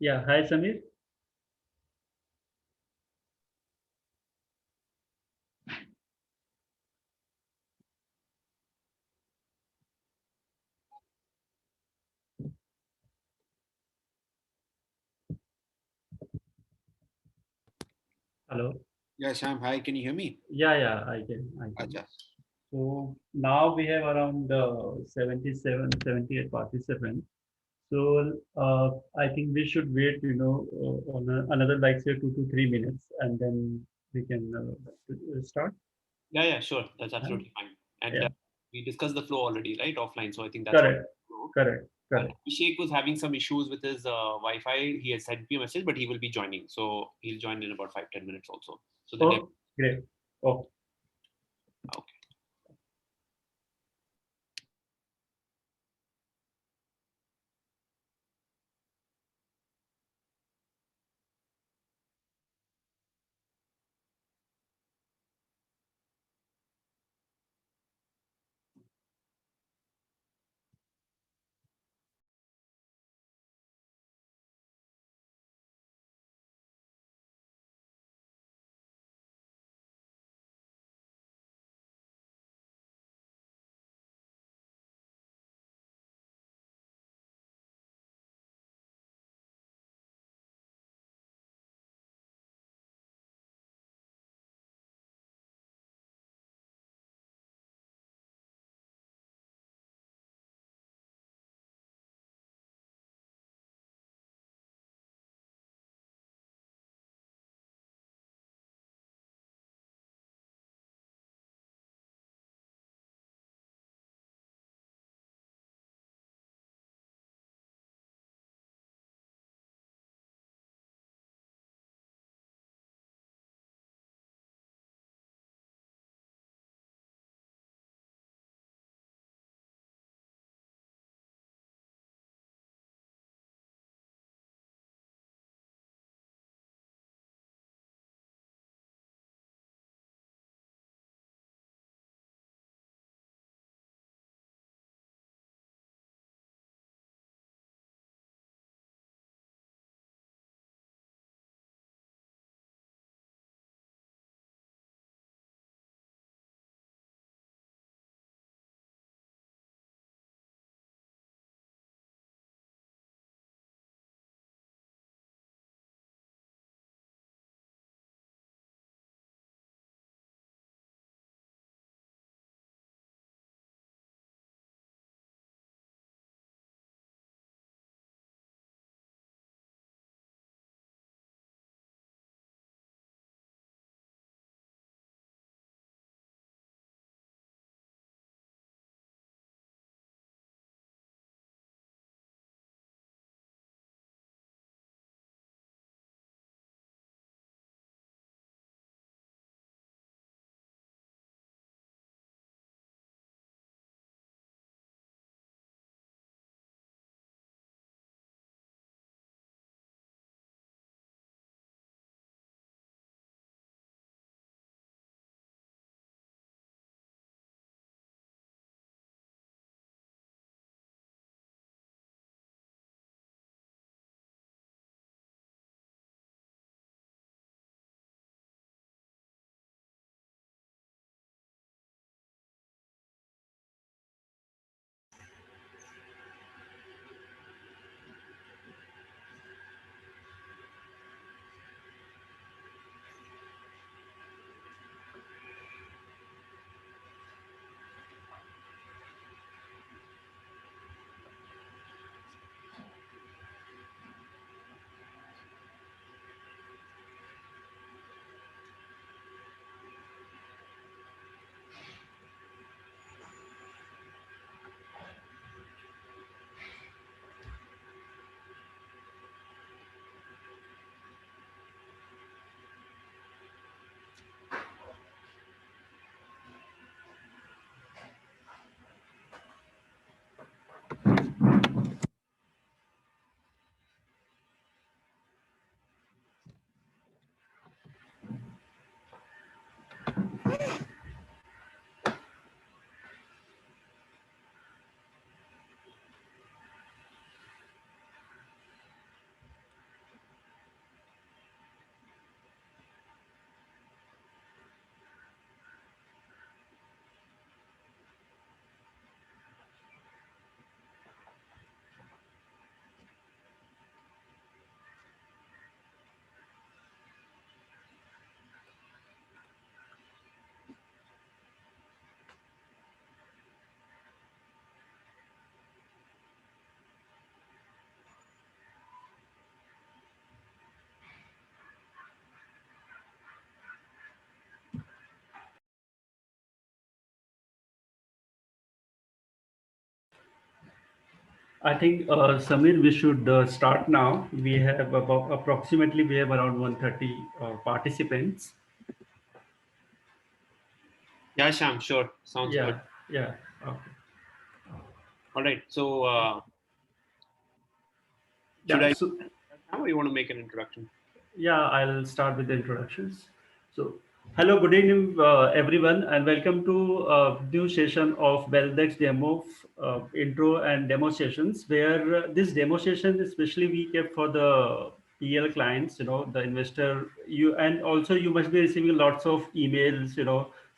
Yeah, hi Samir. Hello. Yeah, Sham, hi, can you hear me? Yeah, I can, I can. Acha. So now we have around 77, 78 participants. So I think we should wait, on another like say 2 to 3 minutes, and then we can start. Yeah, sure. That's Right? absolutely fine. And Yeah, we discussed the flow already, right? Offline. So I think that's what. correct, correct, And correct. Abhishek was having some issues with his Wi-Fi. He has sent me a message, but he will be joining. So he'll join in about 5-10 minutes also. So the demo. Oh, great. Okay. Okay. I think, Samir, we should start now. We have about approximately we have around 130 participants. Yeah, Sham, sure. Sounds good. Yeah, yeah. Okay. All right. So, should Yeah. I So now or you want to make an introduction? yeah, I'll start with the introductions. So, hello, good evening, everyone, and welcome to new session of Beldex demo, intro and demo sessions. Where this demo session, especially we kept for the PL clients, the investor. You and also you must be receiving lots of emails,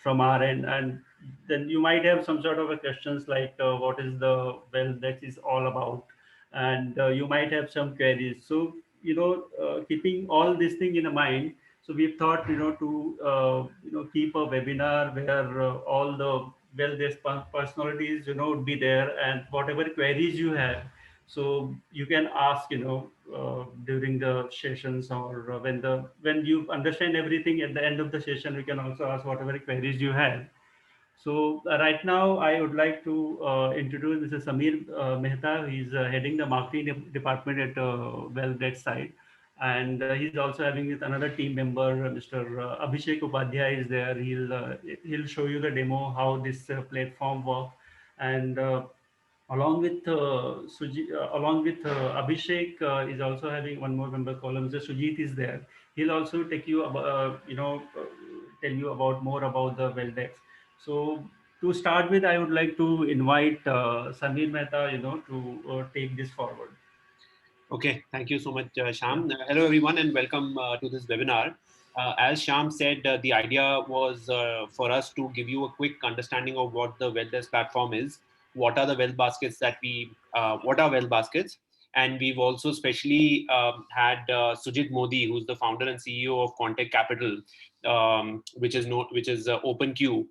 from our end, and then you might have some sort of a questions like what is the Beldex is all about, and you might have some queries. So keeping all this thing in mind, so we've thought to keep a webinar where all the well-dressed personalities would be there, and whatever queries you have, so you can ask during the sessions, or when you understand everything at the end of the session, we can also ask whatever queries you have. So right now, I would like to introduce Mr. Samir Mehta. He's heading the marketing department at WellDeck side, and he's also having with another team member, Mr. Abhishek Upadhyay is there. He'll show you the demo how this platform works, and along with Abhishek is also having one more member column. Mr. Sujit is there. He'll also take you about tell you about more about the Weldex. So to start with, I would like to invite Samir Mehta, to take this forward. Okay, thank you so much, Yeah. Sham. Hello, everyone, and welcome to this webinar. As Sham said, the idea was for us to give you a quick understanding of what the WellDesk platform is, what are the well baskets what are well baskets, and we've also specially had Sujit Modi, who's the founder and CEO of Contact Capital, which is OpenQ,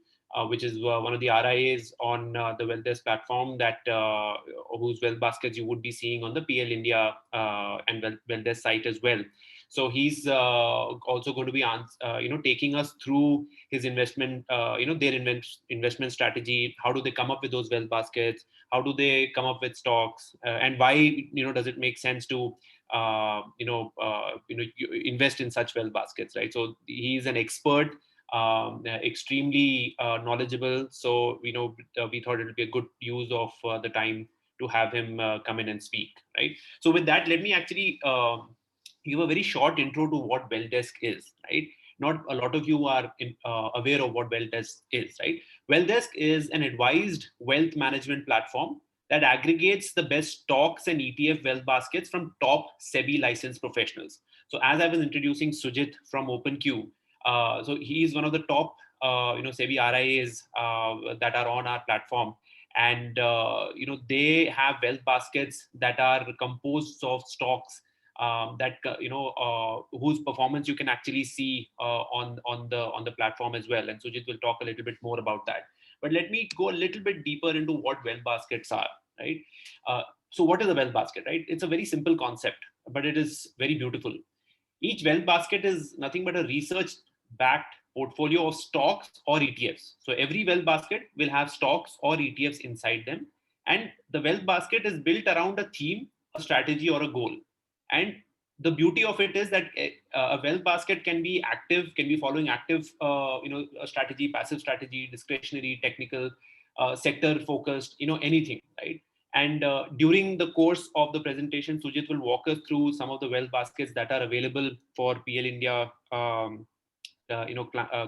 which is one of the RIAs on the WellDesk platform whose well baskets you would be seeing on the PL India and WellDesk site as well. So he's also going to be taking us through his investment, their investment strategy. How do they come up with those well baskets? How do they come up with stocks? And why does it make sense to invest in such well baskets, right? So he's an expert, extremely knowledgeable. So we thought it would be a good use of the time to have him come in and speak, right? So with that, let me actually give a very short intro to what Welldesk is, right? Not a lot of you are aware of what Welldesk is, right? Welldesk is an advised wealth management platform that aggregates the best stocks and ETF wealth baskets from top SEBI licensed professionals. So as I was introducing Sujit from OpenQ, so he is one of the top, SEBI RIAs that are on our platform, and they have wealth baskets that are composed of stocks whose performance you can actually see on the platform as well. And Sujit will talk a little bit more about that. But let me go a little bit deeper into what wealth baskets are, right? So what is a wealth basket, right? It's a very simple concept, but it is very beautiful. Each wealth basket is nothing but a research backed portfolio of stocks or ETFs. So every wealth basket will have stocks or ETFs inside them. And the wealth basket is built around a theme, a strategy, or a goal. And the beauty of it is that a wealth basket can be active, can be following active, a strategy, passive strategy, discretionary, technical, sector focused, anything, right? And during the course of the presentation, Sujit will walk us through some of the wealth baskets that are available for PL India,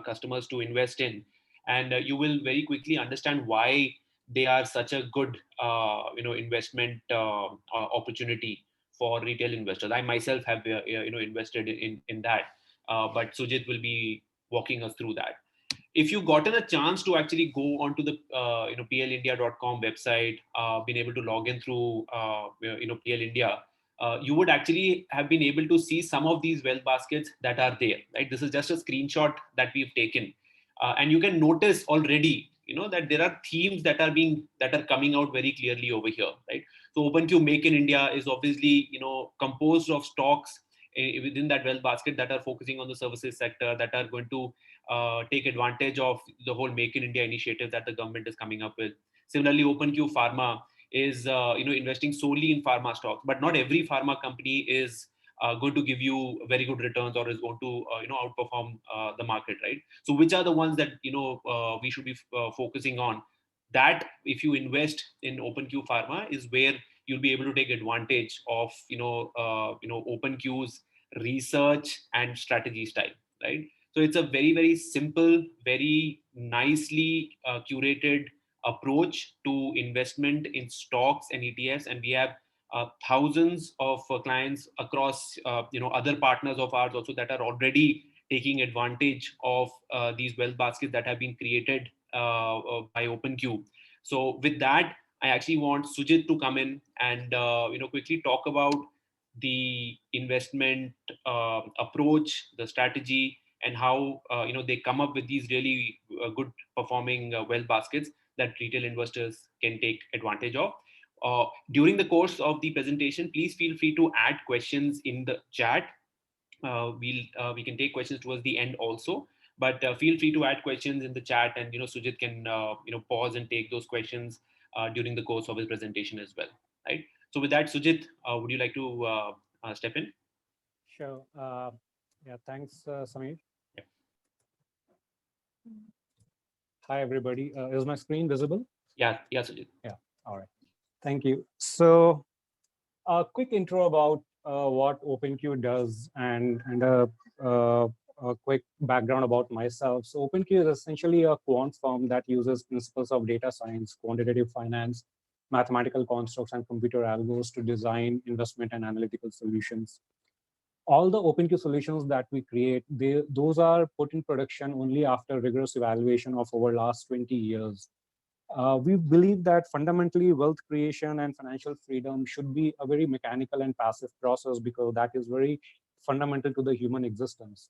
customers to invest in, and you will very quickly understand why they are such a good, investment opportunity for retail investors. I myself have, invested in that, but Sujit will be walking us through that. If you've gotten a chance to actually go onto the plindia.com website, been able to log in through PL India, you would actually have been able to see some of these wealth baskets that are there, right? This is just a screenshot that we've taken, and you can notice already, that there are themes that are coming out very clearly over here, right? So OpenQ Make in India is obviously, composed of stocks within that wealth basket that are focusing on the services sector, that are going to take advantage of the whole Make in India initiative that the government is coming up with. Similarly, OpenQ Pharma is investing solely in pharma stocks, but not every pharma company is going to give you very good returns or is going to outperform the market, right? So which are the ones that we should be focusing on? That if you invest in OpenQ Pharma is where you'll be able to take advantage of OpenQ's research and strategy style, right? So it's a very, very simple, very nicely curated approach to investment in stocks and ETFs, and we have thousands of clients across other partners of ours also that are already taking advantage of these wealth baskets that have been created by OpenQ. So with that, I actually want Sujit to come in and quickly talk about the investment approach, the strategy, and how they come up with these really good performing wealth baskets that retail investors can take advantage of. During the course of the presentation, please feel free to add questions in the chat. We can take questions towards the end also, but feel free to add questions in the chat, and Sujit can pause and take those questions during the course of his presentation as well, right? So with that, Sujit, would you like to step in? Sure. Yeah, thanks, Samir. Yeah. Hi, everybody. Is my screen visible? Yeah, Sujit. Yeah, all right. Thank you. So a quick intro about what OpenQ does and a quick background about myself. So OpenQ is essentially a quant firm that uses principles of data science, quantitative finance, mathematical constructs, and computer algos to design investment and analytical solutions. All the OpenQ solutions that we create, those are put in production only after rigorous evaluation of over last 20 years. We believe that fundamentally wealth creation and financial freedom should be a very mechanical and passive process because that is very fundamental to the human existence.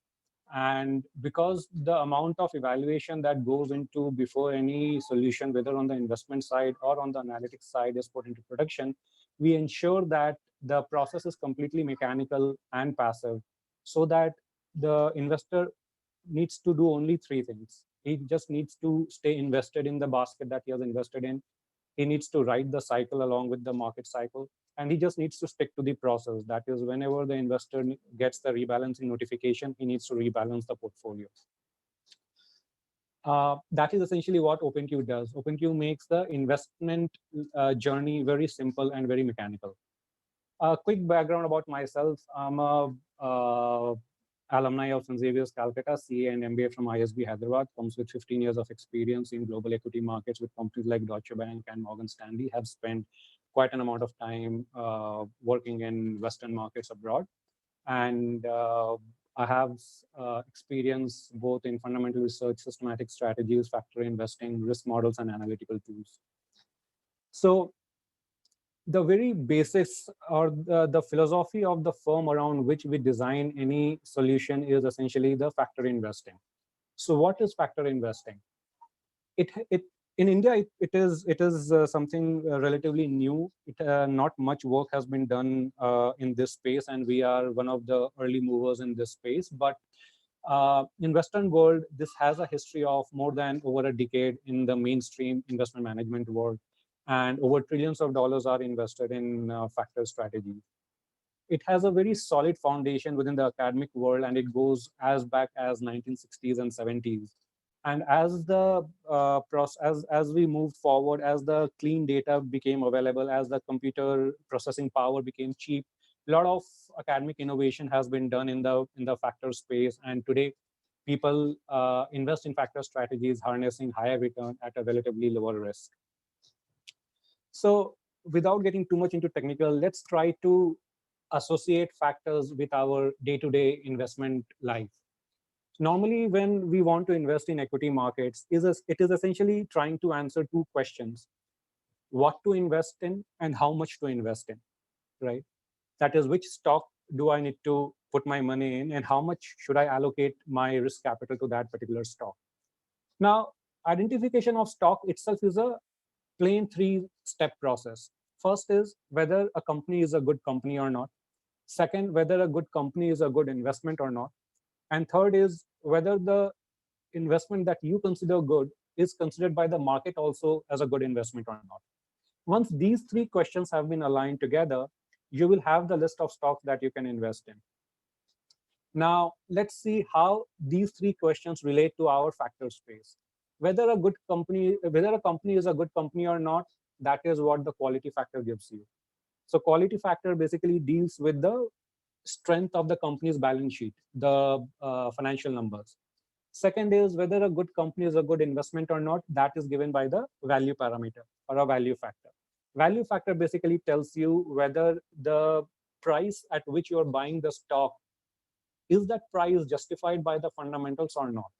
And because the amount of evaluation that goes into before any solution, whether on the investment side or on the analytics side, is put into production, we ensure that the process is completely mechanical and passive so that the investor needs to do only three things. He just needs to stay invested in the basket that he has invested in. He needs to ride the cycle along with the market cycle. And he just needs to stick to the process. That is, whenever the investor gets the rebalancing notification, he needs to rebalance the portfolio. That is essentially what OpenQ does. OpenQ makes the investment journey very simple and very mechanical. A quick background about myself. I'm a alumni of St. Xavier's Calcutta, CA and MBA from ISB Hyderabad, comes with 15 years of experience in global equity markets with companies like Deutsche Bank and Morgan Stanley. Have spent quite an amount of time working in Western markets abroad. And I have experience both in fundamental research, systematic strategies, factor investing, risk models, and analytical tools. So the very basics or the philosophy of the firm around which we design any solution is essentially the factor investing. So what is factor investing? In India, it is something relatively new. Not much work has been done in this space, and we are one of the early movers in this space. But in Western world, this has a history of more than over a decade in the mainstream investment management world, and over trillions of dollars are invested in factor strategies. It has a very solid foundation within the academic world, and it goes as back as 1960s and 70s. And as the as we moved forward, as the clean data became available, as the computer processing power became cheap, a lot of academic innovation has been done in the factor space. And today, people invest in factor strategies, harnessing higher return at a relatively lower risk. So without getting too much into technical, let's try to associate factors with our day-to-day investment life. Normally, when we want to invest in equity markets, it is essentially trying to answer two questions: what to invest in and how much to invest in, right? That is, which stock do I need to put my money in, and how much should I allocate my risk capital to that particular stock? Now, identification of stock itself is a plain three-step process. First is whether a company is a good company or not. Second, whether a good company is a good investment or not. And third is whether the investment that you consider good is considered by the market also as a good investment or not. Once these three questions have been aligned together, you will have the list of stocks that you can invest in. Now, let's see how these three questions relate to our factor space. Whether a company is a good company or not, that is what the quality factor gives you. So quality factor basically deals with the strength of the company's balance sheet, the financial numbers. Second is whether a good company is a good investment or not, that is given by the value parameter or a value factor. Value factor basically tells you whether the price at which you're buying the stock, is that price justified by the fundamentals or not?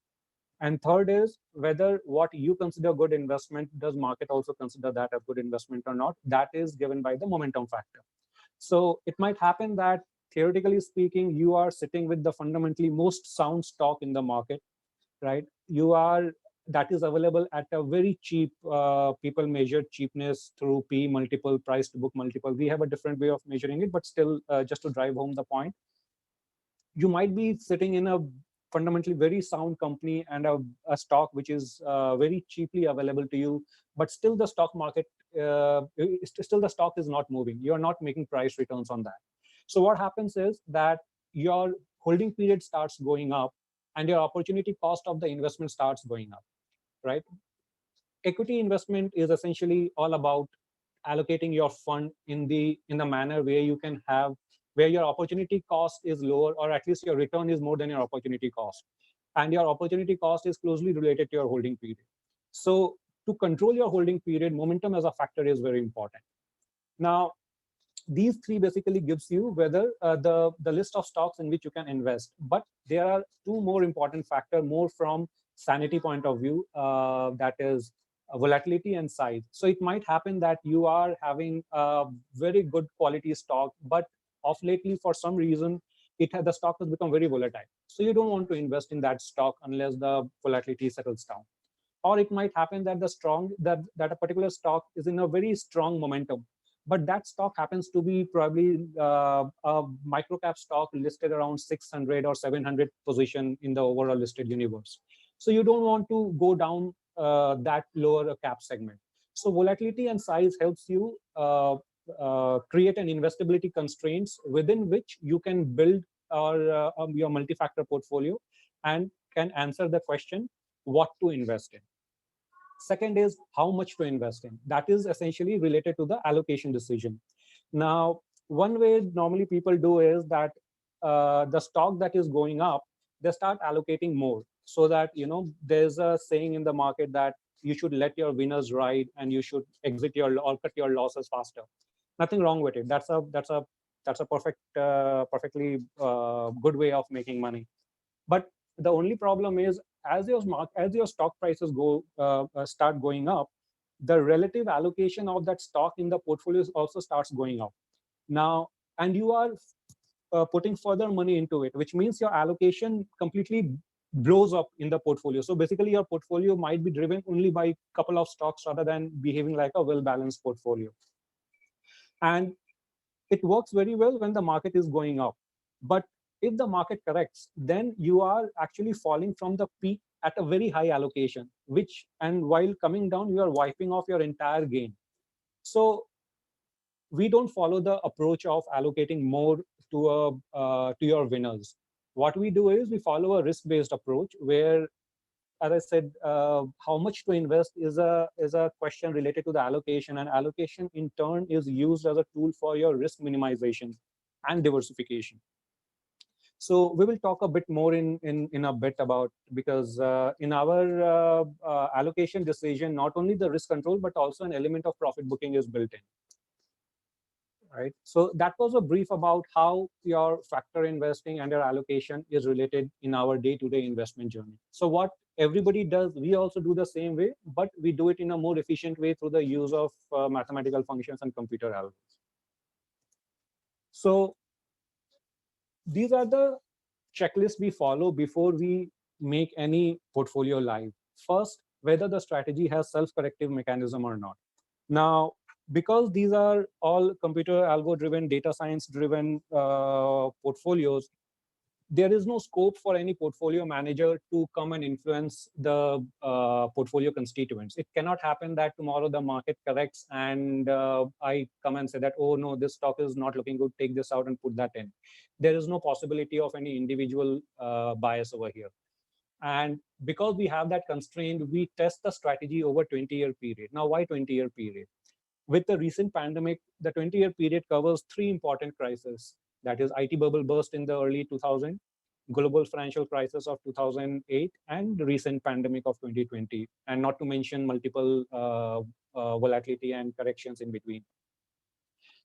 And third is whether what you consider good investment, does market also consider that a good investment or not? That is given by the momentum factor. So it might happen that theoretically speaking, you are sitting with the fundamentally most sound stock in the market, right? That is available at a very cheap, people measure cheapness through P multiple, price to book multiple. We have a different way of measuring it, but still, just to drive home the point, you might be sitting in a fundamentally very sound company and a stock which is very cheaply available to you, but still the stock market, still the stock is not moving. You're not making price returns on that. So what happens is that your holding period starts going up and your opportunity cost of the investment starts going up, right? Equity investment is essentially all about allocating your fund in the manner where you can have, where your opportunity cost is lower, or at least your return is more than your opportunity cost, and your opportunity cost is closely related to your holding period. So to control your holding period, momentum as a factor is very important. Now, these three basically gives you whether the list of stocks in which you can invest, but there are two more important factors, more from sanity point of view, that is volatility and size. So it might happen that you are having a very good quality stock, but of lately, for some reason, the stock has become very volatile. So you don't want to invest in that stock unless the volatility settles down. Or it might happen that that a particular stock is in a very strong momentum, but that stock happens to be probably a micro cap stock listed around 600 or 700 position in the overall listed universe. So you don't want to go down that lower cap segment. So volatility and size helps you create an investability constraints within which you can build your multi-factor portfolio and can answer the question what to invest in. Second is how much to invest in. That is essentially related to the allocation decision. Now, one way normally people do is that the stock that is going up, they start allocating more, so that, there's a saying in the market that you should let your winners ride and you should exit or cut your losses faster. Nothing wrong with it. That's a perfectly good way of making money. But the only problem is, as your stock prices start going up, the relative allocation of that stock in the portfolios also starts going up. Now, and you are putting further money into it, which means your allocation completely blows up in the portfolio. So basically, your portfolio might be driven only by a couple of stocks rather than behaving like a well-balanced portfolio. And it works very well when the market is going up. But if the market corrects, then you are actually falling from the peak at a very high allocation, and while coming down, you are wiping off your entire gain. So we don't follow the approach of allocating more to your winners. What we do is we follow a risk-based approach where, as I said, how much to invest is a question related to the allocation, and allocation in turn is used as a tool for your risk minimization and diversification. So we will talk a bit more in a bit about, because in our allocation decision, not only the risk control, but also an element of profit booking is built in. Right. So that was a brief about how your factor investing and your allocation is related in our day-to-day investment journey. So what everybody does, we also do the same way, but we do it in a more efficient way through the use of mathematical functions and computer algorithms. So these are the checklists we follow before we make any portfolio live. First, whether the strategy has self-corrective mechanism or not. Now, because these are all computer algo driven, data science driven portfolios, there is no scope for any portfolio manager to come and influence the portfolio constituents. It cannot happen that tomorrow the market corrects and I come and say that, oh no, this stock is not looking good, take this out and put that in. There is no possibility of any individual bias over here. And because we have that constraint, we test the strategy over 20-year period. Now, why 20-year period? With the recent pandemic, the 20-year period covers 3 important crises. That is IT bubble burst in the early 2000s, global financial crisis of 2008, and the recent pandemic of 2020, and not to mention multiple volatility and corrections in between.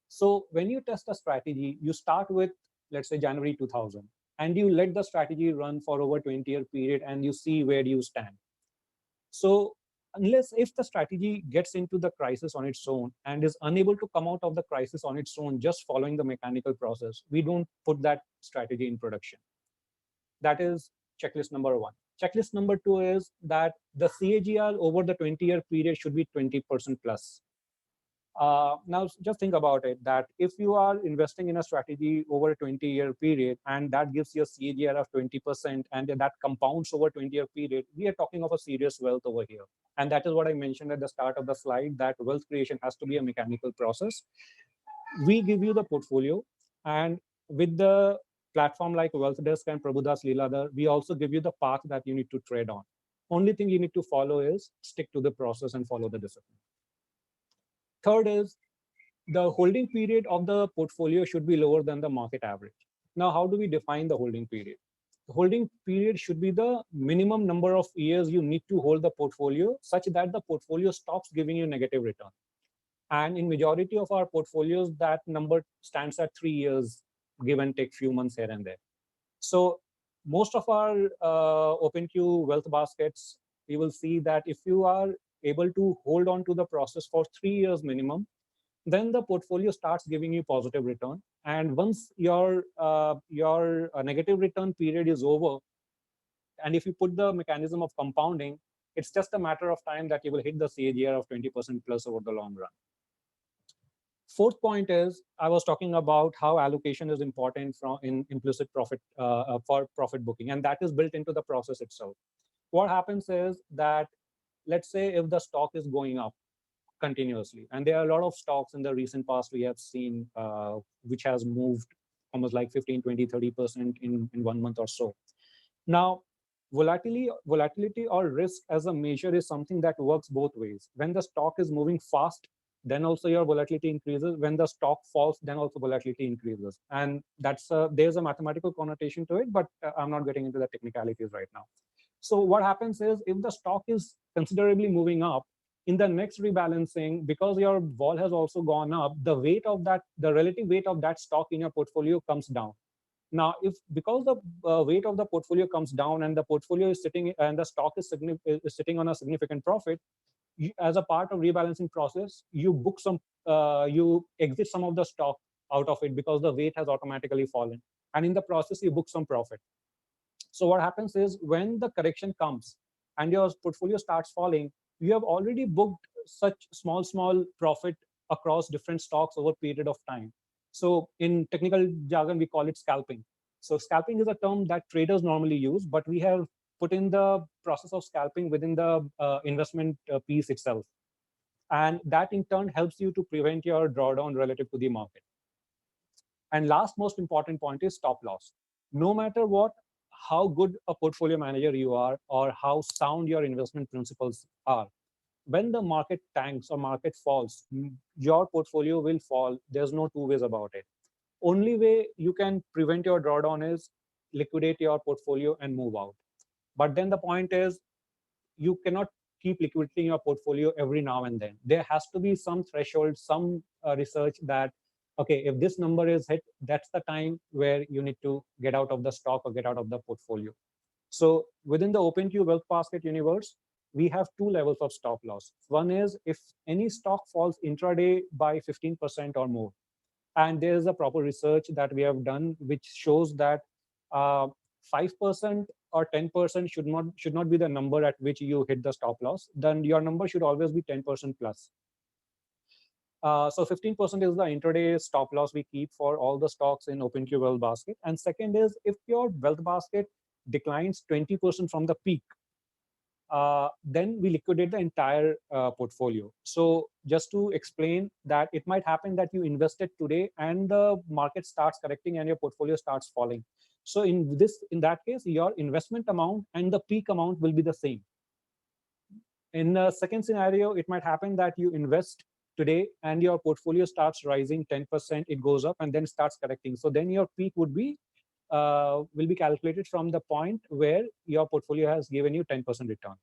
So when you test a strategy, you start with, let's say, January 2000, and you let the strategy run for over 20-year period, and you see where you stand. So unless if the strategy gets into the crisis on its own and is unable to come out of the crisis on its own just following the mechanical process, we don't put that strategy in production. That is checklist number 1. Checklist number 2 is that the CAGR over the 20-year period should be 20% plus. Now, just think about it, that if you are investing in a strategy over a 20-year period, and that gives you a CAGR of 20%, and that compounds over 20-year period, we are talking of a serious wealth over here. And that is what I mentioned at the start of the slide, that wealth creation has to be a mechanical process. We give you the portfolio, and with the platform like WealthDesk and Prabhudas Leeladhar, we also give you the path that you need to tread on. Only thing you need to follow is stick to the process and follow the discipline. Third is the holding period of the portfolio should be lower than the market average. Now, how do we define the holding period? The holding period should be the minimum number of years you need to hold the portfolio such that the portfolio stops giving you negative return. And in majority of our portfolios, that number stands at 3 years, give and take few months here and there. So most of our OpenQ wealth baskets, you will see that if you are able to hold on to the process for 3 years minimum, then the portfolio starts giving you positive return. And once your negative return period is over, and if you put the mechanism of compounding, it's just a matter of time that you will hit the CAGR of 20% plus over the long run. Fourth point is, I was talking about how allocation is important in implicit profit for profit booking, and that is built into the process itself. What happens is that, let's say if the stock is going up continuously, and there are a lot of stocks in the recent past we have seen which has moved almost like 15, 20, 30% in 1 month or so. Now, volatility or risk as a measure is something that works both ways. When the stock is moving fast, then also your volatility increases. When the stock falls, then also volatility increases. And that's there's a mathematical connotation to it, but I'm not getting into the technicalities right now. So what happens is, if the stock is considerably moving up, in the next rebalancing, because your vol has also gone up, the weight of that, the relative weight of that stock in your portfolio comes down. Now, if because the weight of the portfolio comes down and the portfolio is sitting and the stock is sitting on a significant profit, as a part of rebalancing process, you book some, you exit some of the stock out of it because the weight has automatically fallen, and in the process you book some profit. So what happens is, when the correction comes and your portfolio starts falling, you have already booked such small profit across different stocks over a period of time. So in technical jargon, we call it scalping. So scalping is a term that traders normally use, but we have put in the process of scalping within the investment piece itself. And that in turn helps you to prevent your drawdown relative to the market. And last most important point is stop loss. No matter what, how good a portfolio manager you are or how sound your investment principles are, when the market tanks or market falls, your portfolio will fall. There's no two ways about it. Only way you can prevent your drawdown is liquidate your portfolio and move out. But then the point is, you cannot keep liquidating your portfolio every now and then. There has to be some threshold, some research that, okay, if this number is hit, that's the time where you need to get out of the stock or get out of the portfolio. So within the OpenQ Wealth Basket universe, we have two levels of stop loss. One is if any stock falls intraday by 15% or more. And there is a proper research that we have done which shows that 5% or 10% should not be the number at which you hit the stop loss. Then your number should always be 10% plus. So 15% is the intraday stop loss we keep for all the stocks in OpenQ Wealth Basket. And second is, if your Wealth Basket declines 20% from the peak, then we liquidate the entire portfolio. So just to explain that, it might happen that you invested today and the market starts correcting and your portfolio starts falling. So in that case, your investment amount and the peak amount will be the same. In the second scenario, it might happen that you invest today and your portfolio starts rising 10%, it goes up and then starts correcting. So then your peak will be calculated from the point where your portfolio has given you 10% return.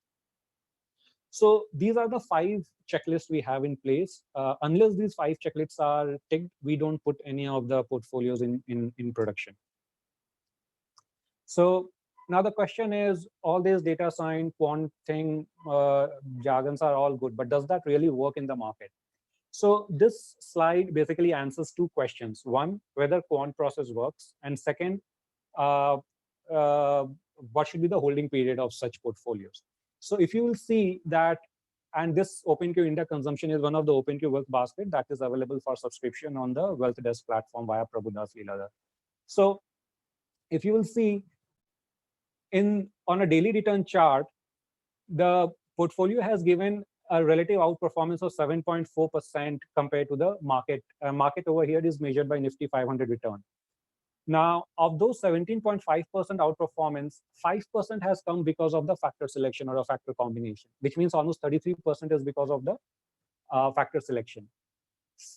So these are the 5 checklists we have in place. Unless these 5 checklists are ticked, we don't put any of the portfolios in production. So now the question is, all these data science, quant thing, jargons are all good, but does that really work in the market? So this slide basically answers 2 questions. One, whether quant process works, and second, what should be the holding period of such portfolios. So if you will see that, and this OpenQ India consumption is one of the OpenQ Wealth Basket that is available for subscription on the Wealth Desk platform via Prabhudas Leeladhar. So if you will see, on a daily return chart, the portfolio has given a relative outperformance of 7.4% compared to the market. Market over here is measured by Nifty 500 return. Now, of those 17.5% outperformance, 5% has come because of the factor selection or a factor combination, which means almost 33% is because of the factor selection.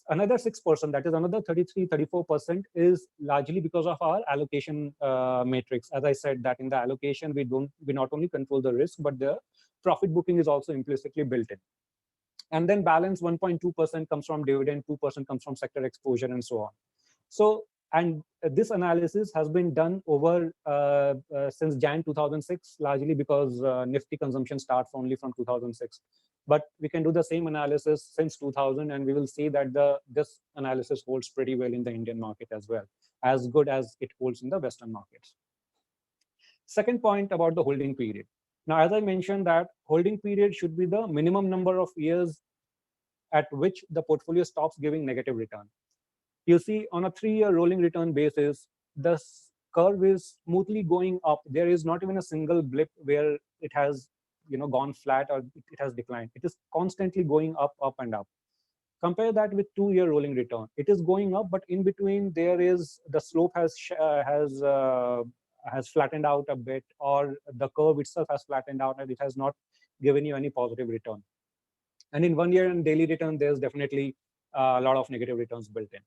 Another 6%, that is another 34% is largely because of our allocation matrix. As I said, that in the allocation, we not only control the risk, but the profit booking is also implicitly built in. And then balance 1.2% comes from dividend, 2% comes from sector exposure, and so on. So, and this analysis has been done over since Jan 2006, largely because Nifty consumption starts only from 2006. But we can do the same analysis since 2000, and we will see that this analysis holds pretty well in the Indian market as well, as good as it holds in the Western markets. Second point about the holding period. Now, as I mentioned, that holding period should be the minimum number of years at which the portfolio stops giving negative return. You see, on a 3-year rolling return basis, the curve is smoothly going up. There is not even a single blip where it has gone flat or it has declined. It is constantly going up, up and up. Compare that with 2-year rolling return. It is going up, but in between there is the slope has flattened out a bit, or the curve itself has flattened out and it has not given you any positive return. And in 1 year and daily return, there's definitely a lot of negative returns built in.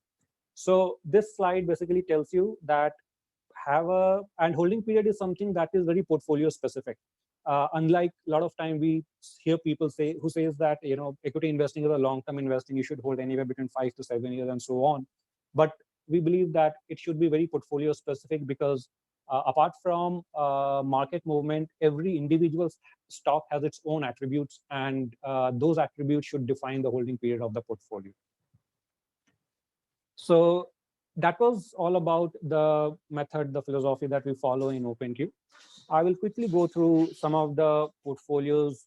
So this slide basically tells you that and holding period is something that is very portfolio specific. Unlike a lot of time we hear people who says that equity investing is a long-term investing, you should hold anywhere between 5 to 7 years and so on. But we believe that it should be very portfolio specific, because apart from market movement, every individual stock has its own attributes, and those attributes should define the holding period of the portfolio. So that was all about the method, the philosophy that we follow in OpenQ. I will quickly go through some of the portfolios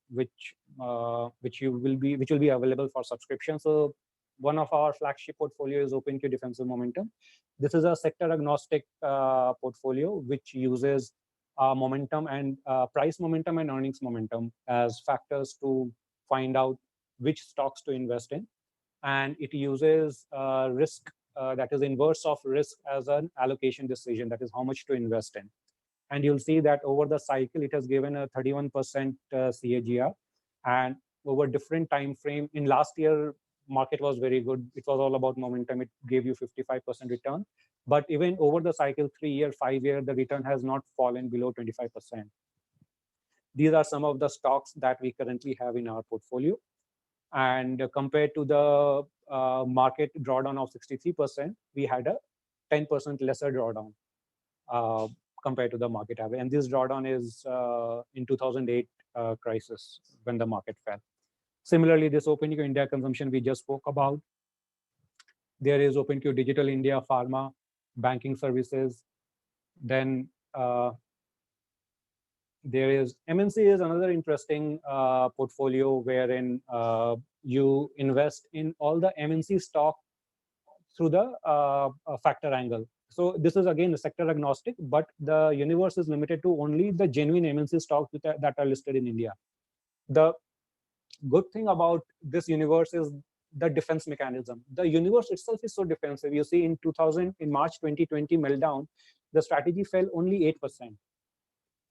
which will be available for subscription. So one of our flagship portfolio is OpenQ Defensive Momentum. This is a sector agnostic portfolio which uses momentum and price momentum and earnings momentum as factors to find out which stocks to invest in. And it uses risk, that is inverse of risk, as an allocation decision, that is how much to invest in. And you'll see that over the cycle, it has given a 31% CAGR. And over different time frame, in last year, market was very good. It was all about momentum. It gave you 55% return. But even over the cycle, 3-year, 5-year, the return has not fallen below 25%. These are some of the stocks that we currently have in our portfolio. And compared to the market drawdown of 63%, we had a 10% lesser drawdown compared to the market average. And this drawdown is in 2008 crisis when the market fell. Similarly, this OpenQ India consumption we just spoke about. There is OpenQ Digital India, Pharma, Banking Services. Then there is MNC is another interesting portfolio wherein you invest in all the MNC stock through the factor angle. So this is again sector agnostic, but the universe is limited to only the genuine MNC stocks that are listed in India. The good thing about this universe is the defense mechanism. The universe itself is so defensive. You see, in March 2020 meltdown, the strategy fell only 8%,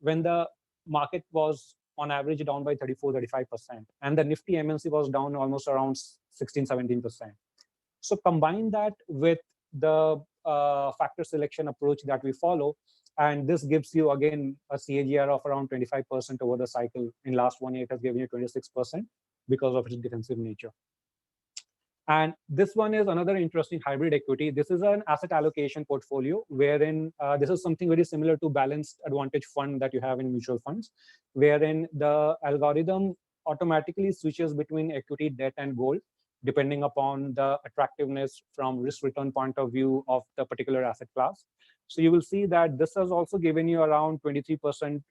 when the market was on average down by 34-35%, and the Nifty MNC was down almost around 16-17%. So combine that with the factor selection approach that we follow, and this gives you again a CAGR of around 25% over the cycle. In last 1 year, it has given you 26% because of its defensive nature. And this one is another interesting hybrid equity. This is an asset allocation portfolio wherein this is something very similar to balanced advantage fund that you have in mutual funds, wherein the algorithm automatically switches between equity, debt, and gold, depending upon the attractiveness from risk return point of view of the particular asset class. So you will see that this has also given you around 23%,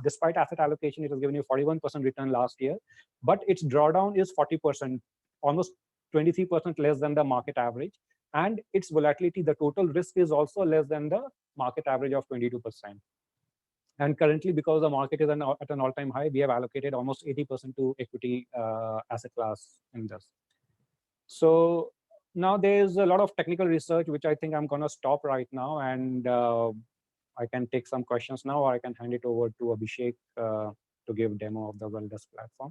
despite asset allocation, it has given you 41% return last year, but its drawdown is 40%, almost 23% less than the market average. And its volatility, the total risk is also less than the market average of 22%. And currently, because the market is at an all-time high, we have allocated almost 80% to equity asset class in this. So now there's a lot of technical research, which I think I'm going to stop right now, and I can take some questions now, or I can hand it over to Abhishek to give demo of the WealthDesk platform.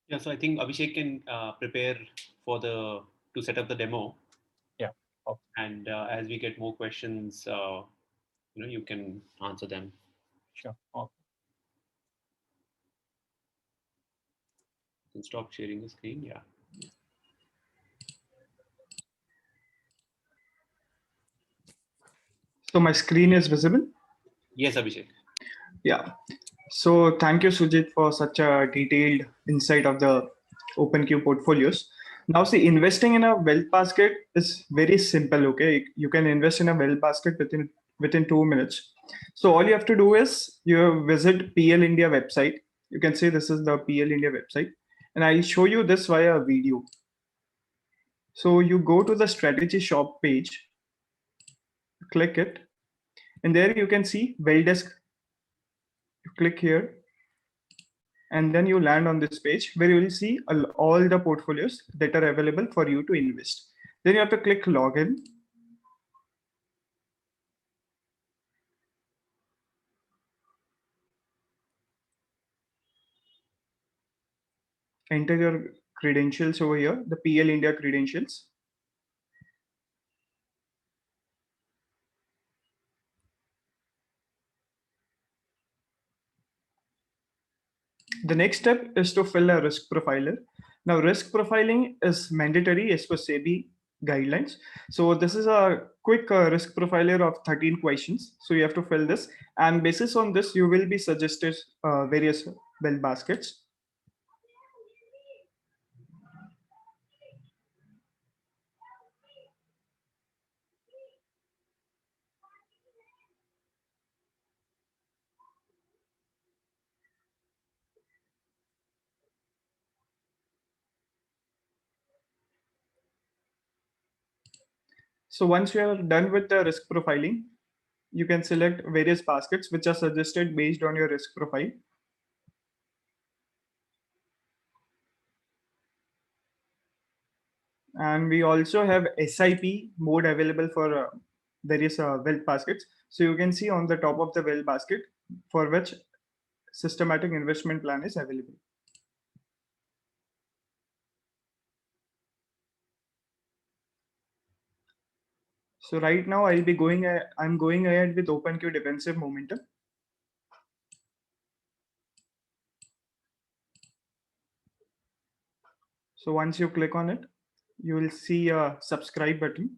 Yeah, so I think Abhishek can prepare to set up the demo. Yeah. Okay. And as we get more questions, you can answer them. Sure. Okay. You can stop sharing the screen. Yeah. So my screen is visible? Yes, Abhishek. Yeah. So thank you, Sujit, for such a detailed insight of the OpenQ portfolios. Now, see, investing in a wealth basket is very simple. Okay, you can invest in a wealth basket within 2 minutes. So all you have to do is you visit PL India website. You can see this is the PL India website, and I'll show you this via video. So you go to the strategy shop page, click it, and there you can see WealthDesk. You click here, and then you land on this page where you will see all the portfolios that are available for you to invest. Then you have to click login. Enter your credentials over here, the PL India credentials. The next step is to fill a risk profiler. Now, risk profiling is mandatory as per SEBI guidelines. So this is a quick risk profiler of 13 questions. So you have to fill this, and basis on this, you will be suggested various wealth baskets. So once you are done with the risk profiling, you can select various baskets which are suggested based on your risk profile. And we also have SIP mode available for various wealth baskets. So you can see on the top of the wealth basket for which systematic investment plan is available. So right now I'm going ahead with OpenQ defensive momentum. So once you click on it, you will see a subscribe button,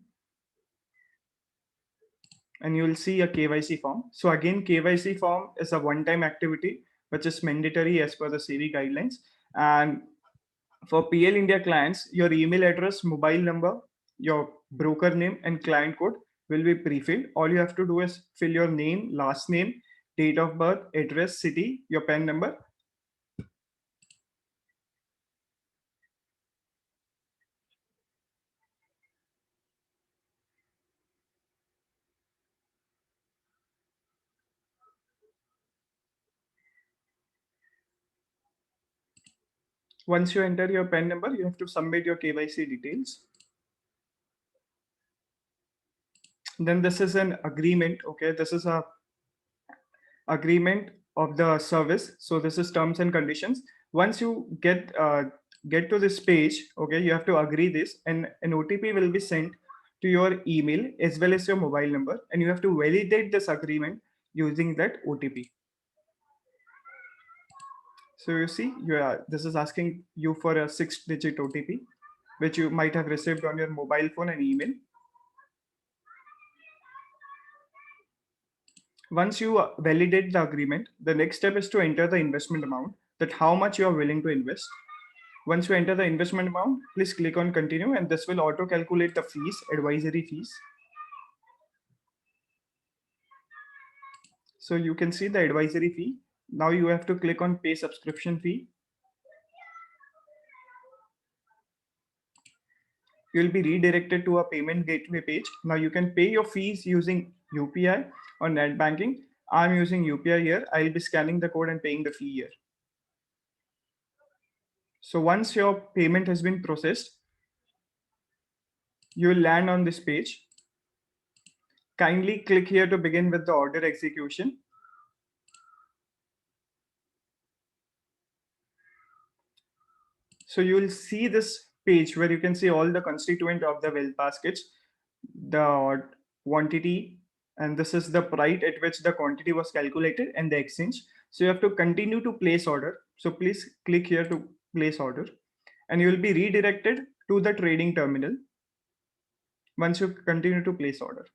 and you will see a KYC form. So again, KYC form is a one-time activity which is mandatory as per the SEBI guidelines. And for PL India clients, your email address, mobile number, your broker name, and client code will be pre-filled. All you have to do is fill your name, last name, date of birth, address, city, your PAN number, Once you enter your PAN number, you have to submit your KYC details. Then this is an agreement. Okay, this is a agreement of the service. So this is terms and conditions. Once you get to this page, okay, you have to agree this, and an OTP will be sent to your email as well as your mobile number, and you have to validate this agreement using that OTP. So you see, this is asking you for a 6-digit OTP, which you might have received on your mobile phone and email. Once you validate the agreement, the next step is to enter the investment amount, that how much you are willing to invest. Once you enter the investment amount, please click on continue, and this will auto calculate the fees, advisory fees. So you can see the advisory fee. Now you have to click on pay subscription fee. You will be redirected to a payment gateway page. Now you can pay your fees using UPI or net banking. I'm using UPI here. I'll be scanning the code and paying the fee here. So once your payment has been processed, you will land on this page. Kindly click here to begin with the order execution. So you will see this page where you can see all the constituent of the wealth baskets, the quantity, and this is the price at which the quantity was calculated and the exchange. So you have to continue to place order. So please click here to place order, and you will be redirected to the trading terminal once you continue to place order.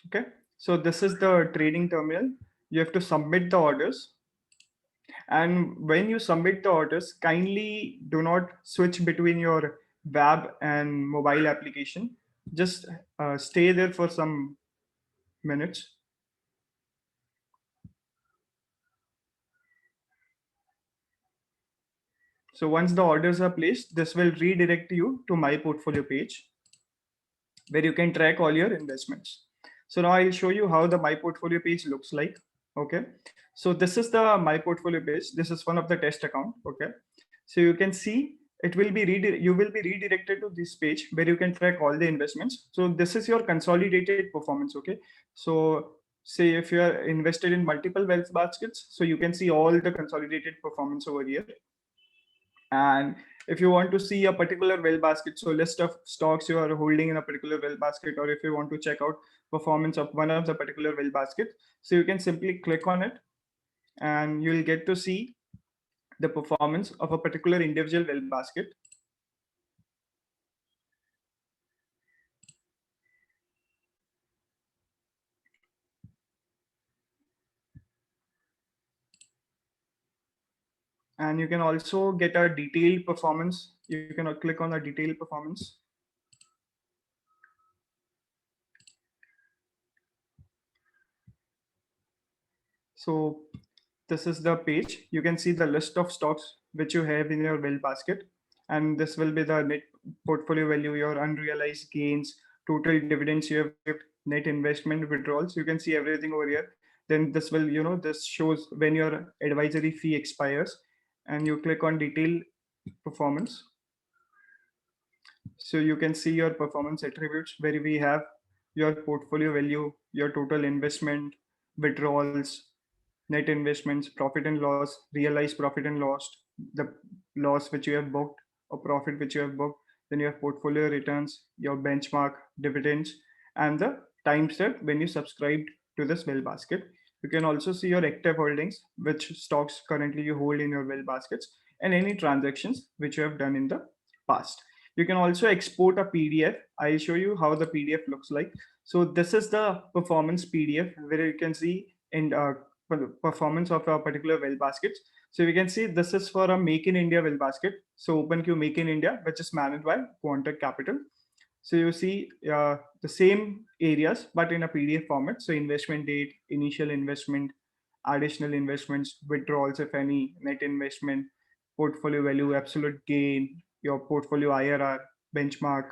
Okay, so this is the trading terminal. You have to submit the orders. And when you submit the orders, kindly do not switch between your web and mobile application. Just stay there for some minutes. So once the orders are placed, this will redirect you to my portfolio page where you can track all your investments. So now I'll show you how the my portfolio page looks like. Okay, so this is the my portfolio page. This is one of the test account. Okay, so you can see it will be you will be redirected to this page where you can track all the investments. So this is your consolidated performance. Okay, so say if you are invested in multiple wealth baskets, so you can see all the consolidated performance over here. And if you want to see a particular well basket, so list of stocks you are holding in a particular well basket, or if you want to check out performance of one of the particular well basket, so you can simply click on it and you'll get to see the performance of a particular individual well basket. And you can also get a detailed performance. You can click on the detailed performance. So this is the page. You can see the list of stocks which you have in your well basket. And this will be the net portfolio value, your unrealized gains, total dividends you have received, net investment withdrawals. You can see everything over here. Then this will, this shows when your advisory fee expires, and you click on detailed performance. So you can see your performance attributes where we have your portfolio value, your total investment, withdrawals, net investments, profit and loss, realized profit and loss, the loss which you have booked or profit which you have booked. Then you have portfolio returns, your benchmark dividends, and the time step when you subscribed to this well basket. You can also see your active holdings, which stocks currently you hold in your well baskets, and any transactions which you have done in the past. You can also export a PDF. I'll show you how the PDF looks like. So this is the performance PDF where you can see in performance of a particular well basket. So we can see this is for a Make in India well basket. So OpenQ Make in India, which is managed by Quantic Capital. So you see the same areas, but in a PDF format. So investment date, initial investment, additional investments, withdrawals, if any, net investment, portfolio value, absolute gain, your portfolio IRR, benchmark,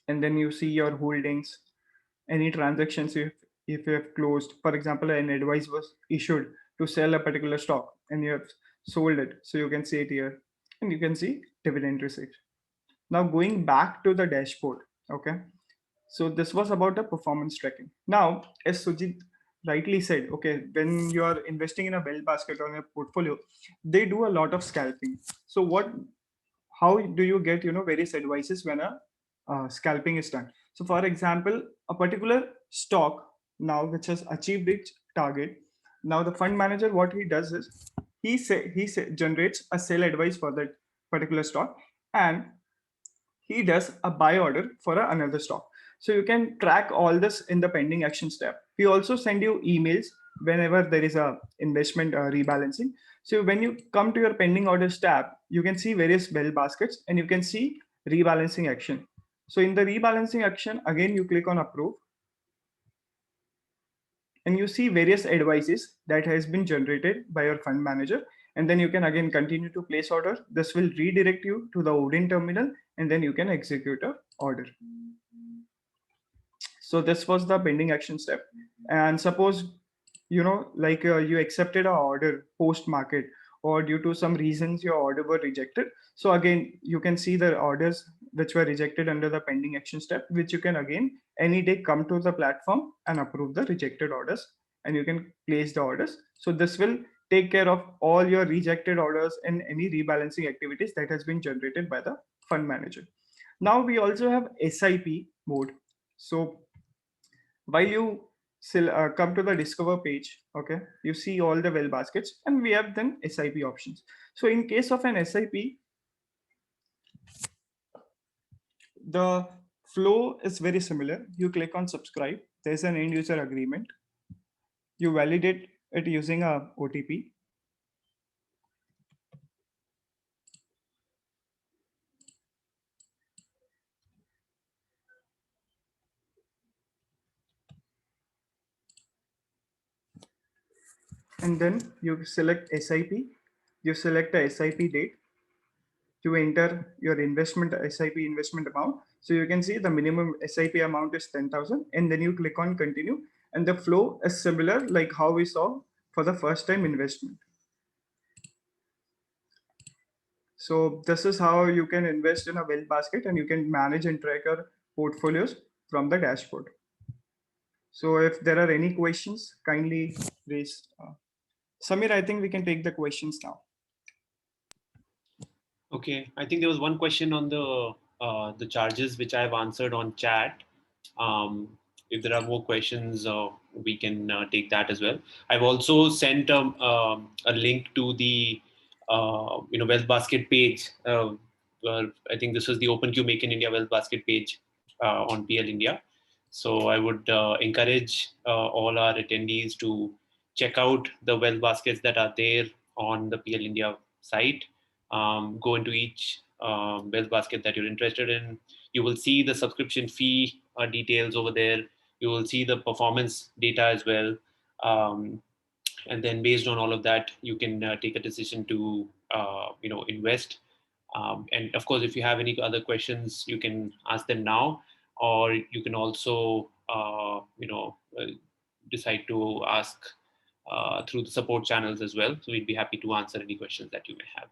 and then you see your holdings, any transactions if you have closed. For example, an advice was issued to sell a particular stock and you have sold it. So you can see it here and you can see dividend receipt. Now going back to the dashboard, okay. So this was about the performance tracking. Now, as Sujit rightly said, okay, when you are investing in a well basket on a portfolio, they do a lot of scalping. So how do you get, various advices when a scalping is done? So for example, a particular stock now which has achieved its target, now the fund manager, what he does is generates a sell advice for that particular stock, and he does a buy order for another stock. So you can track all this in the pending actions tab. We also send you emails whenever there is a investment rebalancing. So when you come to your pending orders tab, you can see various well baskets and you can see rebalancing action. So in the rebalancing action, again, you click on approve and you see various advices that has been generated by your fund manager. And then you can again continue to place order. This will redirect you to the Odin terminal and then you can execute a order. So this was the pending action step. And suppose, you accepted an order post market or due to some reasons your order were rejected. So again, you can see the orders which were rejected under the pending action step, which you can again any day come to the platform and approve the rejected orders and you can place the orders. So this will take care of all your rejected orders and any rebalancing activities that has been generated by the fund manager. Now we also have SIP mode. So while you come to the discover page, okay, you see all the well baskets and we have then SIP options. So in case of an SIP, the flow is very similar. You click on subscribe, there's an end user agreement. You validate it using a OTP. And then you select SIP, you select the SIP date, you enter your SIP investment amount. So you can see the minimum SIP amount is 10,000 and then you click on continue and the flow is similar like how we saw for the first time investment. So this is how you can invest in a well basket and you can manage and track your portfolios from the dashboard. So if there are any questions, kindly raise. Samir, I think we can take the questions now. Okay, I think there was one question on the charges which I've answered on chat. If there are more questions, we can take that as well. I've also sent a link to the Wealth Basket page. I think this is the OpenQ Make in India Wealth Basket page on PL India. So I would encourage all our attendees to check out the wealth baskets that are there on the PL India site. Go into each wealth basket that you're interested in. You will see the subscription fee details over there. You will see the performance data as well. And then based on all of that, you can take a decision to invest. And of course, if you have any other questions, you can ask them now, or you can also decide to ask through the support channels as well. So we'd be happy to answer any questions that you may have.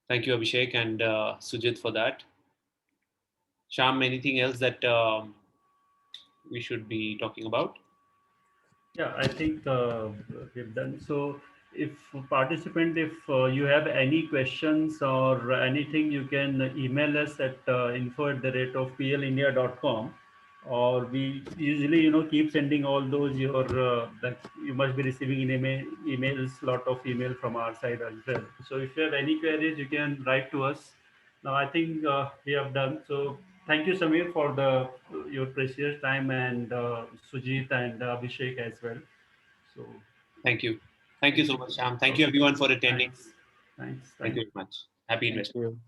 Thank you, Abhishek and Sujit, for that. Shyam, anything else that we should be talking about? Yeah, I think we've done. So if you have any questions or anything, you can email us at info@plindia.com, or we usually, keep sending all those that you must be receiving in emails, lot of email from our side as well. So if you have any queries, you can write to us. Now, I think we have done. So thank you, Samir, for your precious time, and Sujit and Abhishek as well. So thank you. Thank you so much, Shyam. Thank you everyone for attending. Thanks. Thank you very much. Happy investing.